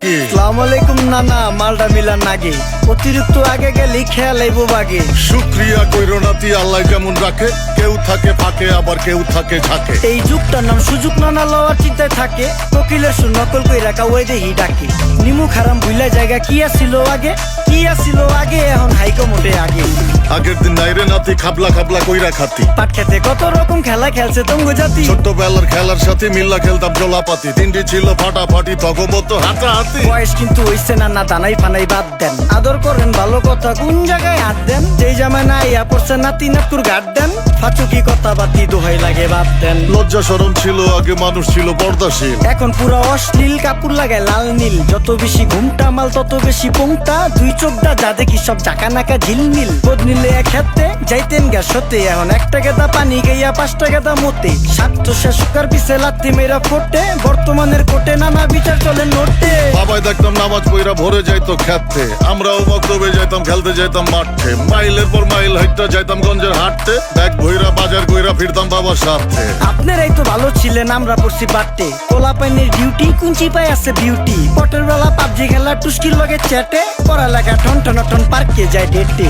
আসসালামু আলাইকুম নানা, মালডা মিলান নাগে অতিরিক্ত আগে গেলে খেয়াল আইবো বাগে। শুক্রিয়া কইরো নাতি, আল্লাহ যেমন রাখে, কেউ থাকে ফাঁকে আবার কেউ থাকে ঝাঁকে। এই যুগটার নাম সুযোগ নানা লওয়ার চিন্তায় থাকে, কোকিলের সুর নকল কই রাখা ওই দেহি ডাকে। নিমু খারাম ভুলা জায়গা কি আসিল আগে, কি আসিল আগে, এখন হাইকো মোটে আগে। আগের দিন নাইরে নাতি খাবলা খাবলা কইরা খাতি, পাট খেতে কত রকম খেলা খেলছে তঙ্গ জাতি। ছোট্টবেলার খেলার সাথে মিল্লা খেলতাম জলাপাতি, তিনটি ছিল ফাটাফাটি তগমতো হাতাহাতি। বয়স কিন্তু হইছে না দানাই ফানাই বাদ দেন, আদর করেন ভালো কথা কোন জায়গায় হাত দেন। যেই জামায় না ইয়া পড়ছে নাতি নাতুর গাট দেন, ফাচুকি কথা বাতি দোহাই লাগে বাদ দেন। লজ্জা শরম ছিল আগে, মানুষ ছিল পর্দাশীল, এখন পুরো অশ্লীল কাপড় লাগায় লাল নীল। যত বেশি ঘুমটা মাল তত বেশি পোংটা, দুই চোখটা যা দেখি সব জাকা নাকা ঝিলমিল। বোধ নিলে এক হাতে যাইতেন গ্যাস হতে, এখন একটা গেদা পানি গাইয়া 5টা গেদা মতে। স্বার্থ শেষকার পিছে লাত্তি মেয়েরা ফোটে, বর্তমানের কোটে নানা বিচার চলে নোটে। বাবাই দেখতাম নামাজ পইরা ভরে যাইতো খেতে, আমরাও মক্তবে যাইতাম, খেলতে যাইতাম মাঠে। মাইলের পর মাইল হাইটটা যাইতাম গঞ্জের হাটতে, ব্যাগ ভইরা বাজার কইরা ফিরতাম বাবার সাথে। আপনারাই তো ভালো ছিলেন, আমরা পড়ছি বাটে। কোলা পাইনের ডিউটি কুঞ্চি পাই আছে বিউটি, পটের বেলা পাবজি খেলা টুস্কির লগে চ্যাটে, পড়ালেখা টন টন টন পার্কে যায় ডেটে।